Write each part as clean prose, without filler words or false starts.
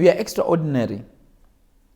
We are extraordinary.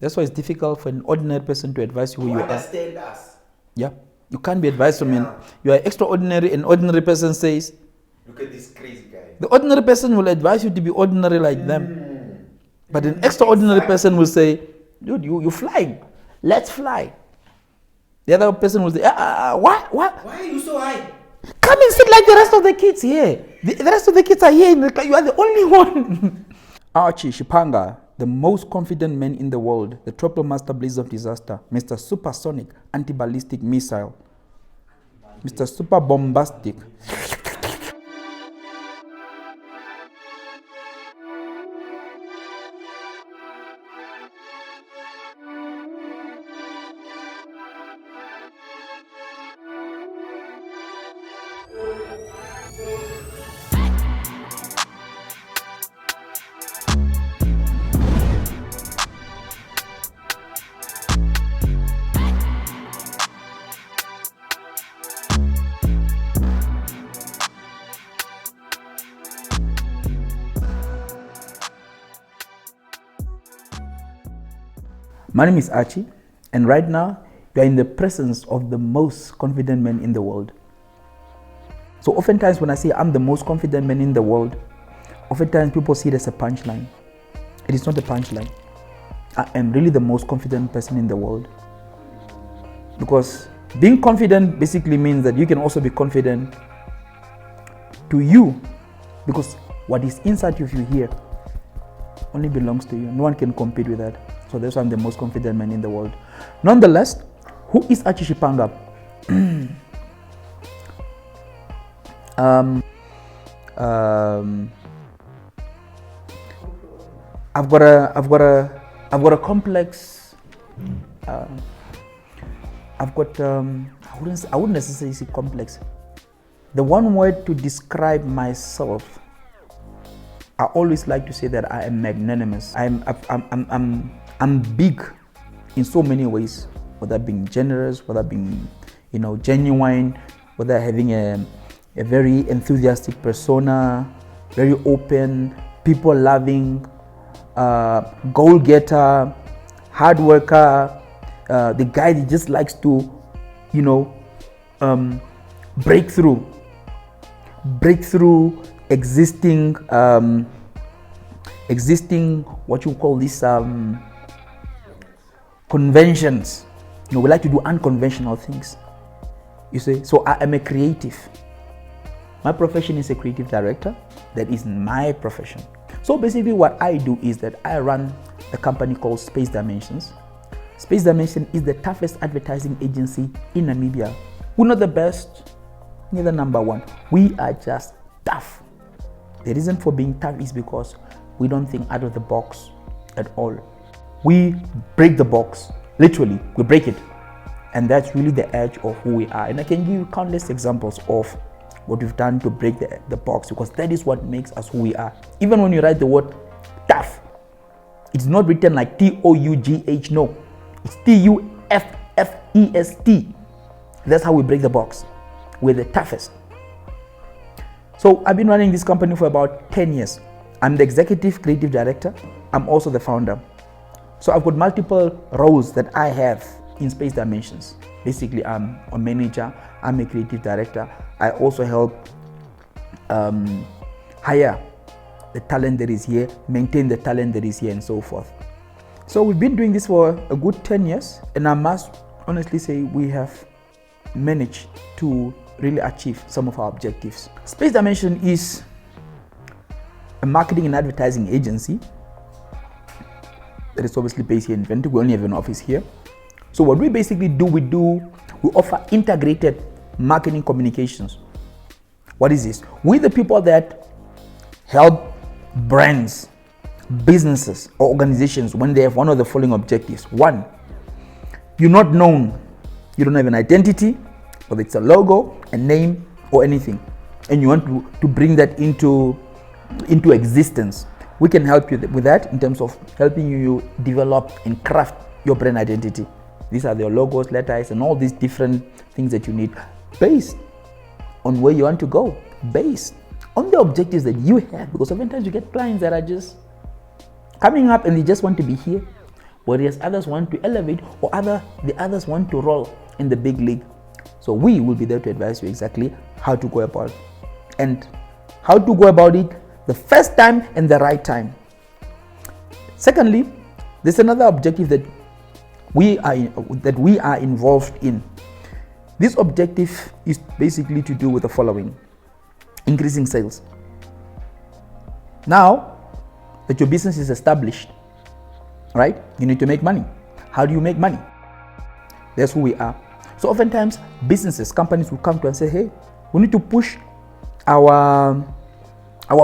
That's why it's difficult for an ordinary person to advise you who you are. Understand us. Yeah. You can't be advised from him. You are extraordinary. An ordinary person says, look at this crazy guy. The ordinary person will advise you to be ordinary like them. But an extraordinary person will say, dude, you're flying. Let's fly. The other person will say, why? Why are you so high? Come and sit like the rest of the kids here. The rest of the kids are here. You are the only one. Archie Shipanga, the most confident man in the world, the triple master blaze of disaster, Mr. Supersonic Anti-Ballistic Missile, Mr. Super Bombastic. My name is Archie, and right now you are in the presence of the most confident man in the world. So oftentimes when I say I'm the most confident man in the world, oftentimes people see it as a punchline. It is not a punchline. I am really the most confident person in the world. Because being confident basically means that you can also be confident to you, because what is inside of you here only belongs to you. No one can compete with that. So that's why I'm the most confident man in the world. Nonetheless, who is Archie Shipanga? I've got a complex. I wouldn't necessarily say complex. The one word to describe myself, I always like to say that I am magnanimous. I'm big in so many ways, whether being generous, whether being, genuine, whether having a very enthusiastic persona, very open, people loving, goal-getter, hard worker, the guy that just likes to, break through existing what you call this conventions. We like to do unconventional things. You see, so I am a creative. My profession is a creative director. That is my profession. So basically what I do is that I run a company called Space Dimensions. Space Dimension is the toughest advertising agency in Namibia. We're not the best, neither number one. We are just tough. The reason for being tough is because we don't think out of the box at all. We break the box, literally, we break it. And that's really the edge of who we are. And I can give you countless examples of what we've done to break the box, because that is what makes us who we are. Even when you write the word tough, it's not written like T-O-U-G-H, no. It's T-U-F-F-E-S-T. That's how we break the box. We're the toughest. So I've been running this company for about 10 years. I'm the executive creative director. I'm also the founder. So I've got multiple roles that I have in Space Dimensions. Basically, I'm a manager, I'm a creative director. I also help hire the talent that is here, maintain the talent that is here, and so forth. So we've been doing this for a good 10 years, and I must honestly say we have managed to really achieve some of our objectives. Space Dimension is a marketing and advertising agency that is obviously based here in Ventura. We only have an office here. So what we basically do, we offer integrated marketing communications. What is this? We're the people that help brands, businesses, or organizations when they have one of the following objectives. One, you're not known. You don't have an identity, whether it's a logo, a name, or anything. And you want to bring that into existence. We can help you with that in terms of helping you develop and craft your brand identity. These are your logos, letters, and all these different things that you need based on where you want to go, based on the objectives that you have. Because sometimes you get clients that are just coming up and they just want to be here, whereas others want to elevate, or the others want to roll in the big league. So we will be there to advise you exactly how to go about it, and how to go about it the first time and the right time. Secondly, there's another objective that we are involved in. This objective is basically to do with the following: increasing sales. Now that your business is established, right, you need to make money. How do you make money? That's who we are. So oftentimes companies will come to us and say, hey, we need to push our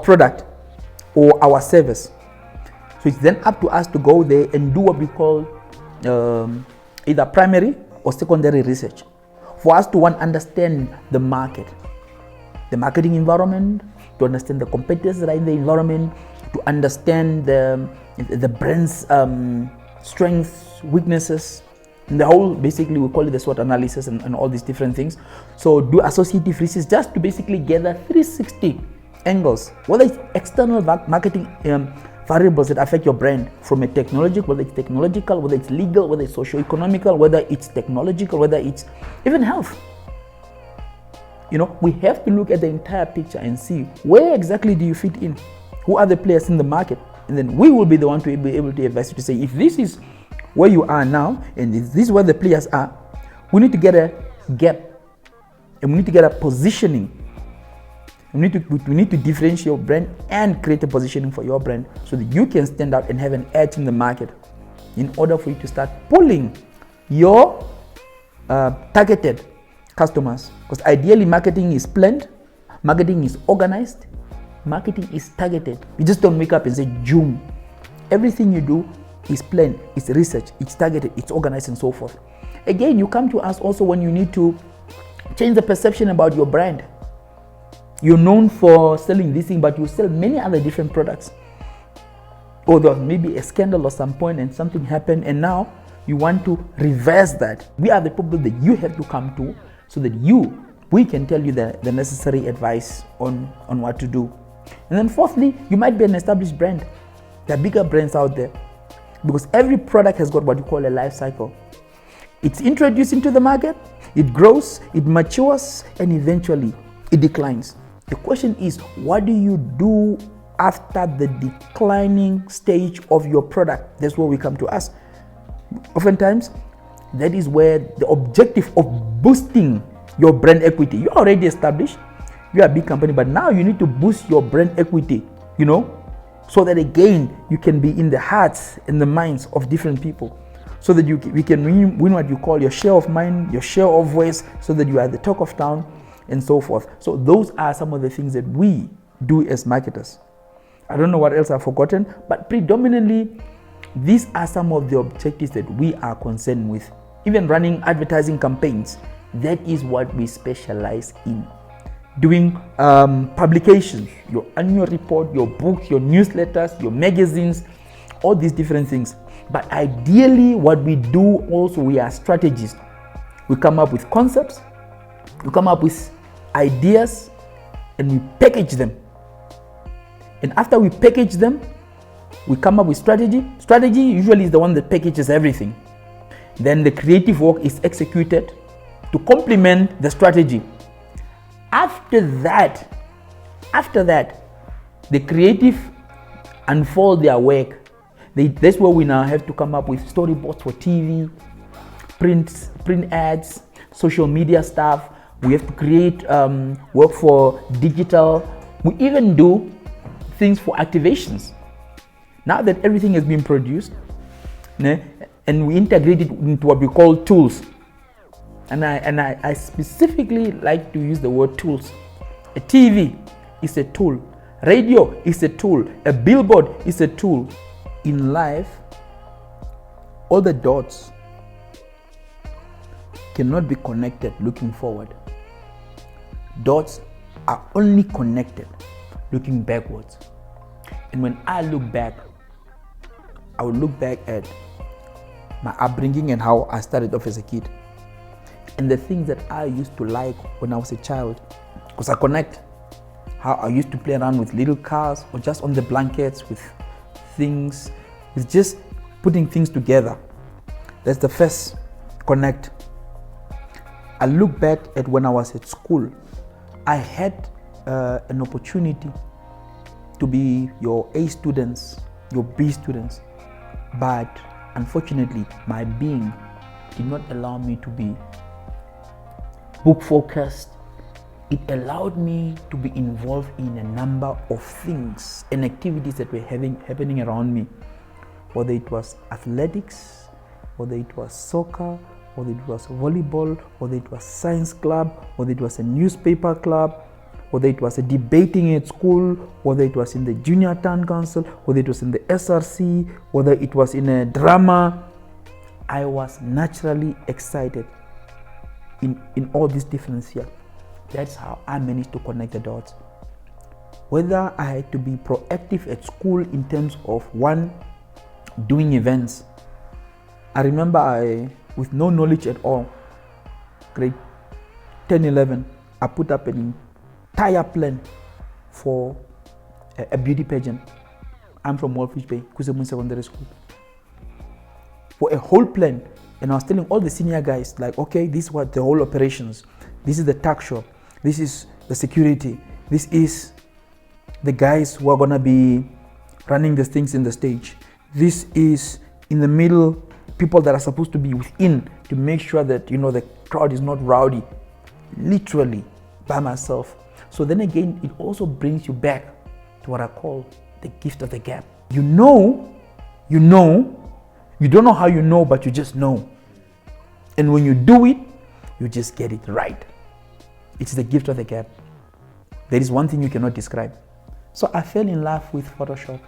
product or our service. So it's then up to us to go there and do what we call either primary or secondary research, for us to understand the market, the marketing environment, to understand the competitors that are in the environment, to understand the brand's strengths, weaknesses, and the whole, basically we call it the SWOT analysis and all these different things. So do associative research, just to basically gather 360 angles, whether it's external marketing variables that affect your brand, from a technological, whether it's technological, whether it's legal, whether it's socio-economical, whether it's technological, whether it's even health. You know, we have to look at the entire picture and see where exactly do you fit in, who are the players in the market, and then we will be the one to be able to advise you to say, if this is where you are now and this is where the players are, we need to get a gap, and we need to get a positioning. We need to differentiate your brand and create a positioning for your brand, so that you can stand out and have an edge in the market, in order for you to start pulling your targeted customers. Because ideally, marketing is planned, marketing is organized, marketing is targeted. You just don't wake up and say Zoom. Everything you do is planned, it's research, it's targeted, it's organized, and so forth. Again, you come to us also when you need to change the perception about your brand. You're known for selling this thing, but you sell many other different products. Or there was maybe a scandal at some point and something happened, and now you want to reverse that. We are the people that you have to come to, so that we can tell you the necessary advice on what to do. And then fourthly, you might be an established brand. There are bigger brands out there, because every product has got what you call a life cycle. It's introduced into the market, it grows, it matures, and eventually it declines. The question is, what do you do after the declining stage of your product? That's where we come to us. Oftentimes, that is where the objective of boosting your brand equity. You're already established, you're a big company, but now you need to boost your brand equity, you know, so that again, you can be in the hearts and the minds of different people, so that we can win what you call your share of mind, your share of voice, so that you are the talk of town, and so forth. So those are some of the things that we do as marketers. I don't know what else I've forgotten, but predominantly, these are some of the objectives that we are concerned with. Even running advertising campaigns, that is what we specialize in. Doing publications, your annual report, your books, your newsletters, your magazines, all these different things. But ideally, what we do also, we are strategists. We come up with concepts, we come up with ideas, and we package them. And after we package them, we come up with strategy. Strategy usually is the one that packages everything. Then the creative work is executed to complement the strategy. After that, the creative unfold their work. That's where we now have to come up with storyboards for TV, print ads, social media stuff. We have to create work for digital. We even do things for activations. Now that everything has been produced, and we integrate it into what we call tools. And I specifically like to use the word tools. A TV is a tool. Radio is a tool. A billboard is a tool. In life, all the dots cannot be connected looking forward. Dots are only connected looking backwards. And when I look back, I will look back at my upbringing and how I started off as a kid, and the things that I used to like when I was a child, because I connect how I used to play around with little cars, or just on the blankets with things, It's just putting things together. That's the first connect. I look back at when I was at school. I had an opportunity to be your A students, your B students, but unfortunately, my being did not allow me to be book focused. It allowed me to be involved in a number of things and activities that were happening around me, whether it was athletics, whether it was soccer, whether it was volleyball, whether it was science club, whether it was a newspaper club, whether it was a debating at school, whether it was in the junior town council, whether it was in the SRC, whether it was in a drama. I was naturally excited in all these different spheres. That's how I managed to connect the dots. Whether I had to be proactive at school in terms of one, doing events. I remember with no knowledge at all, grade 10, 11, I put up an entire plan for a beauty pageant. I'm from Walfish Bay, Kuzemun Secondary School. For a whole plan, and I was telling all the senior guys, like, okay, this is what the whole operations, this is the tuck shop, this is the security, this is the guys who are gonna be running the things in the stage, this is in the middle, people that are supposed to be within to make sure that, you know, the crowd is not rowdy, literally by myself. So then again, it also brings you back to what I call the gift of the gap. You don't know how you know, but you just know. And when you do it, you just get it right. It's the gift of the gap. There is one thing you cannot describe. So I fell in love with Photoshop.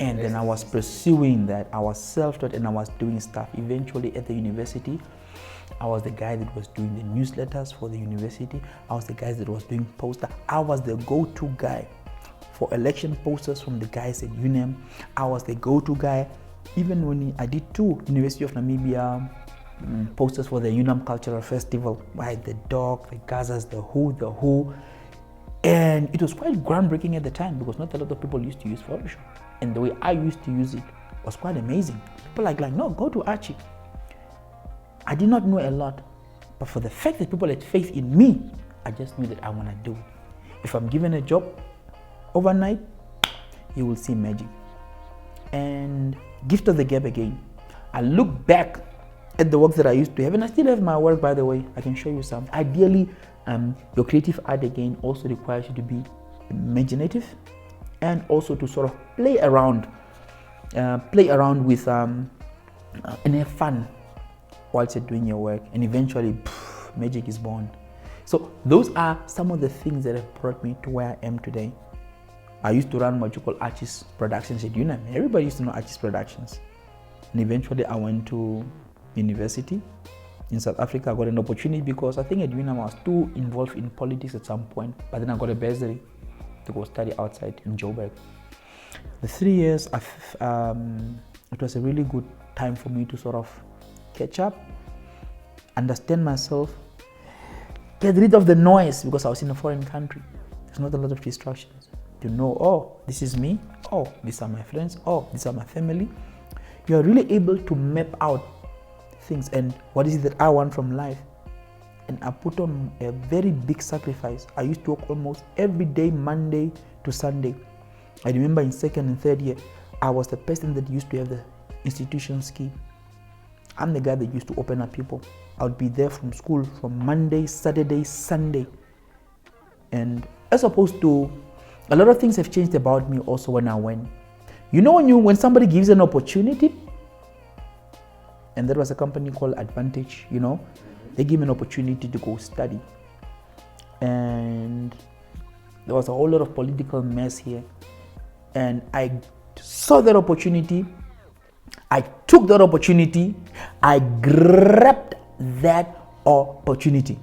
And then I was pursuing that. I was self-taught and I was doing stuff. Eventually at the university, I was the guy that was doing the newsletters for the university. I was the guy that was doing posters. I was the go-to guy for election posters from the guys at UNAM. I was the go-to guy. Even when I did 2 University of Namibia posters for the UNAM Cultural Festival. I had the dog, the Gazas, the who. And it was quite groundbreaking at the time because not a lot of people used to use Photoshop. And the way I used to use it was quite amazing. People like, no, go to Archie. I did not know a lot, but for the fact that people had faith in me, I just knew that I want to do it. If I'm given a job overnight, you will see magic. And gift of the gap again. I look back at the work that I used to have, and I still have my work, by the way. I can show you some. Ideally, your creative art again also requires you to be imaginative and also to sort of play around with and have fun whilst you're doing your work, and eventually magic is born. So those are some of the things that have brought me to where I am today. I used to run what you call Archie's Productions at UNAM. Everybody used to know Archie's Productions. And eventually I went to university in South Africa. I got an opportunity because I think at UNAM I was too involved in politics at some point, but then I got a bursary to go study outside in Joburg. The 3 years, it was a really good time for me to sort of catch up, understand myself, get rid of the noise because I was in a foreign country. There's not a lot of distractions. To know, oh, this is me, oh, these are my friends, oh, these are my family. You are really able to map out things and what is it that I want from life. And I put on a very big sacrifice. I used to work almost every day, Monday to Sunday. I remember in 2nd and 3rd year, I was the person that used to have the institution ski. I'm the guy that used to open up people. I would be there from school from Monday, Saturday, Sunday. And as opposed to, a lot of things have changed about me also when I went. You know when somebody gives an opportunity, and there was a company called Advantage, you know, they gave me an opportunity to go study. And there was a whole lot of political mess here. And I saw that opportunity, I took that opportunity, I grabbed that opportunity.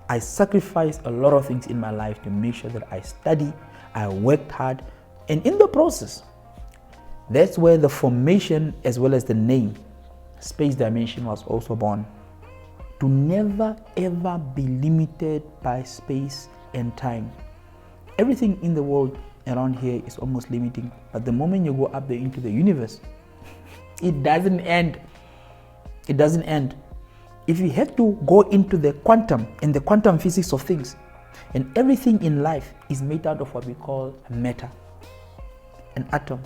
I sacrificed a lot of things in my life to make sure that I study, I worked hard, and in the process, that's where the formation as well as the name, Space Dimension, was also born. To never ever be limited by space and time. Everything in the world around here is almost limiting. But the moment you go up there into the universe, it doesn't end. It doesn't end. If you have to go into the quantum and the quantum physics of things, and everything in life is made out of what we call matter, an atom.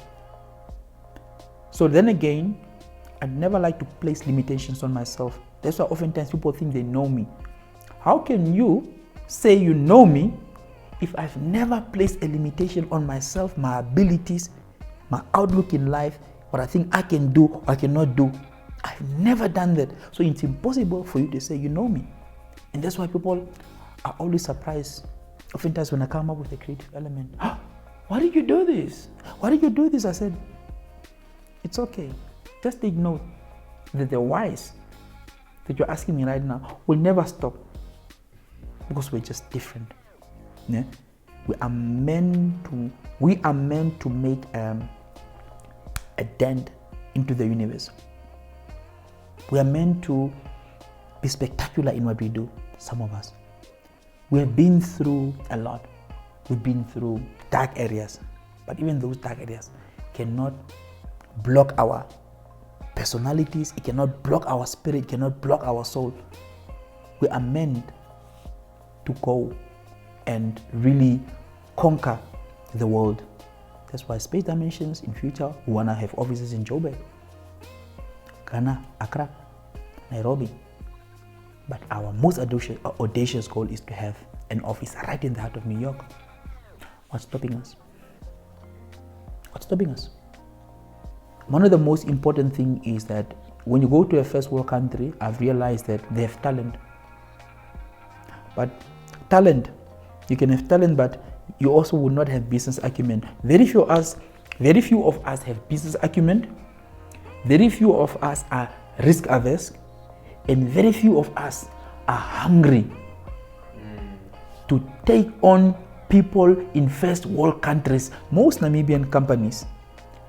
So then again, I'd never like to place limitations on myself. That's why oftentimes people think they know me. How can you say you know me if I've never placed a limitation on myself, my abilities, my outlook in life, what I think I can do or I cannot do? I've never done that. So it's impossible for you to say you know me. And that's why people are always surprised. Oftentimes when I come up with a creative element, why did you do this? Why did you do this? I said, it's okay. Just take note that the whys that you're asking me right now will never stop, because we're just different. Yeah? We are meant to make a dent into the universe. We are meant to be spectacular in what we do, some of us. We have been through a lot. We've been through dark areas, but even those dark areas cannot block our personalities, it cannot block our spirit, it cannot block our soul. We are meant to go and really conquer the world. That's why Space Dimensions in future, we want to have offices in Joburg, Ghana, Accra, Nairobi. But our most audacious goal is to have an office right in the heart of New York. What's stopping us? What's stopping us? One of the most important things is that when you go to a first world country, I've realized that they have talent. But talent, you can have talent, but you also will not have business acumen. Very few of us have business acumen. Very few of us are risk averse, and very few of us are hungry to take on people in first world countries. Most Namibian companies,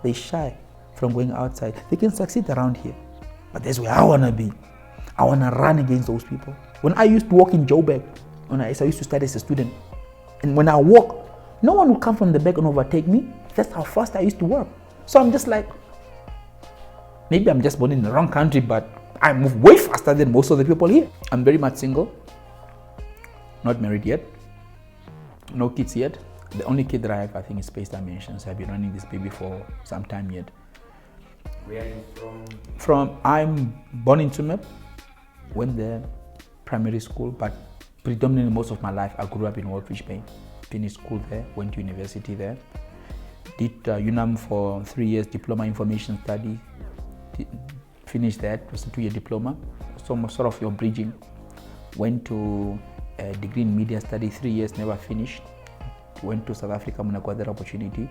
they shy from going outside. They can succeed around here, but that's where I want to be. I want to run against those people. When I used to work in Joburg, I used to study as a student, and when I walk, no one would come from the back and overtake me. That's how fast I used to work. So I'm just like, maybe I'm just born in the wrong country, but I move way faster than most of the people here. I'm very much single, not married yet, no kids yet. The only kid that I have, I think, is Space Dimensions. I've been running this baby for some time yet. Where are you from? I'm born in Tsumeb, went there, primary school, but predominantly most of my life I grew up in Waldfish Bay. Finished school there, went to university there, did UNAM for 3 years, diploma information study, finished that. It was a 2-year diploma, so sort of your bridging. Went to a degree in media study, 3 years, never finished. Went to South Africa when I got that opportunity,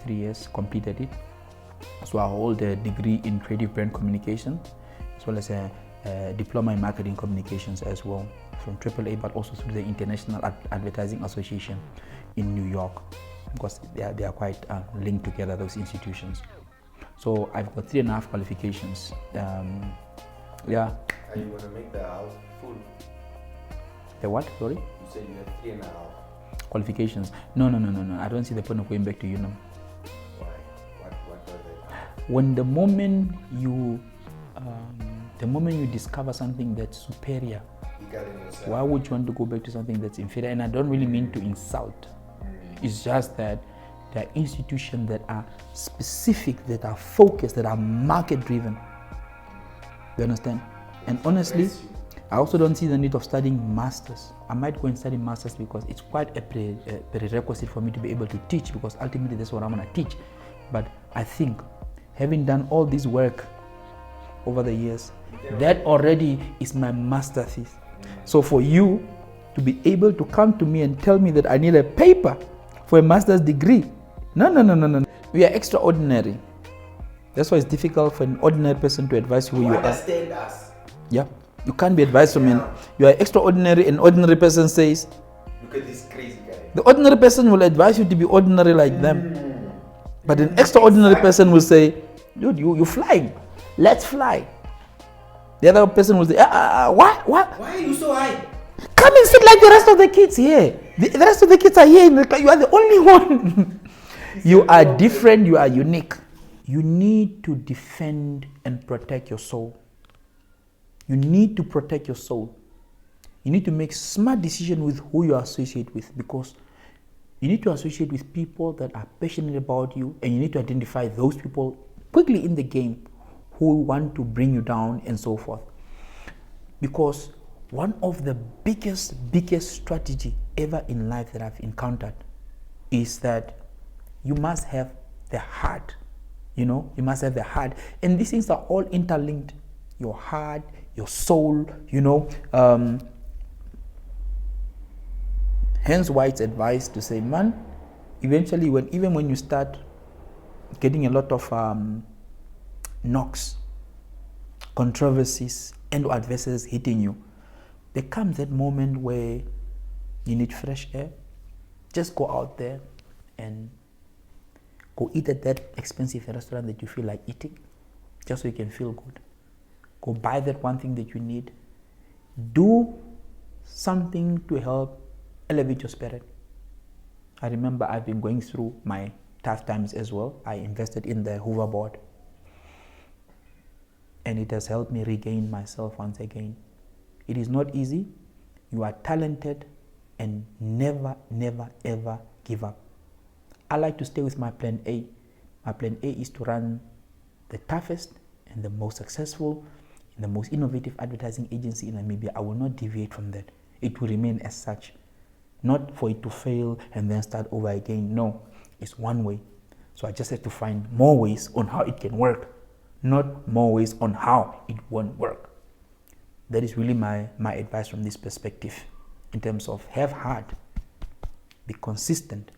3 years, completed it. So I hold a degree in creative brand communication, as well as a diploma in marketing communications as well, from AAA, but also through the International Advertising Association in New York, because they are quite linked together, those institutions. So I've got 3.5 qualifications. Yeah. Are you gonna make the house full? The what? Sorry? You said you had 3.5 qualifications. No. I don't see the point of going back to UNAM. Why? What was it? When the moment you discover something that's superior, You got it yourself. why would you want to go back to something that's inferior? And I don't really mean to insult. It's just that there are institutions that are specific, that are focused, that are market driven. You understand? And honestly, I also don't see the need of studying masters. I might go and study masters because it's quite a prerequisite for me to be able to teach, because ultimately that's what I'm going to teach. But I think having done all this work over the years, that already is my master thesis. So for you to be able to come to me and tell me that I need a paper for a master's degree, no. We are extraordinary. That's why it's difficult for an ordinary person to advise who you are. Understand us. Yeah, you can't be advised from you are extraordinary. An ordinary person says, Look at this crazy guy. the ordinary person will advise you to be ordinary like them. But an extraordinary person will say, dude, you flying. Let's fly. The other person will say, what? Why are you so high? Come and sit like the rest of the kids here. The rest of the kids are here. You are the only one. You are different, you are unique. You need to defend and protect your soul. You need to protect your soul. You need to make smart decisions with who you associate with, because you need to associate with people that are passionate about you, and you need to identify those people quickly in the game who want to bring you down and so forth. Because one of the biggest strategy ever in life that I've encountered is that you must have the heart. You must have the heart. And these things are all interlinked. Your heart, your soul, hence why it's advised to say, man, eventually even when you start getting a lot of knocks, controversies, and adversities hitting you, there comes that moment where you need fresh air. Just go out there and go eat at that expensive restaurant that you feel like eating, just so you can feel good. Go buy that one thing that you need. Do something to help elevate your spirit. I remember I've been going through my tough times as well. I invested in the hoverboard, and it has helped me regain myself once again. It is not easy. You are talented, and never ever give up. I like to stay with my plan A. My plan A is to run the toughest and the most successful and the most innovative advertising agency in Namibia. I will not deviate from that. It will remain as such. Not for it to fail and then start over again. No, it's one way. So I just have to find more ways on how it can work, not more ways on how it won't work. That is really my advice from this perspective, in terms of have heart, be consistent,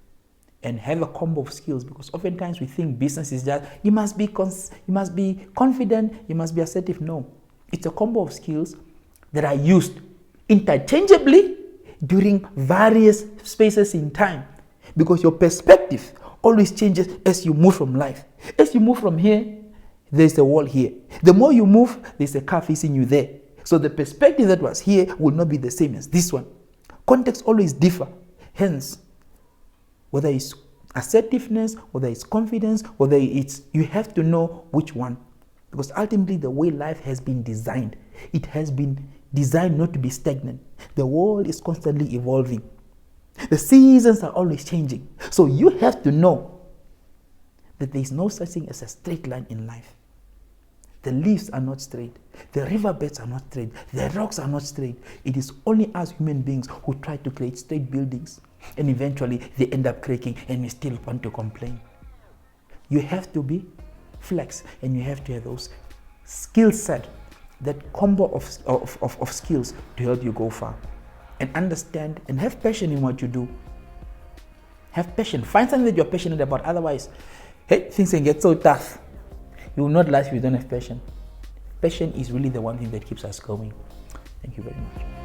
and have a combo of skills. Because oftentimes we think business is just you must be confident, you must be assertive. No, it's a combo of skills that are used interchangeably during various spaces in time, because your perspective always changes as you move from life. As you move from here, there's a wall here. The more you move, there's a car facing you there. So the perspective that was here will not be the same as this one. Context always differ. Hence, whether it's assertiveness, whether it's confidence, whether it's, you have to know which one. Because ultimately the way life has been designed, it has been designed not to be stagnant. The world is constantly evolving. The seasons are always changing. So you have to know that there is no such thing as a straight line in life. The leaves are not straight. The riverbeds are not straight. The rocks are not straight. It is only us human beings who try to create straight buildings. And eventually they end up cracking, and we still want to complain. You have to be flex, and you have to have those skill set, that combo of skills to help you go far. And understand and have passion in what you do. Have passion. Find something that you're passionate about. Otherwise, hey, things can get so tough. You will not last if you don't have passion. Passion is really the one thing that keeps us going. Thank you very much.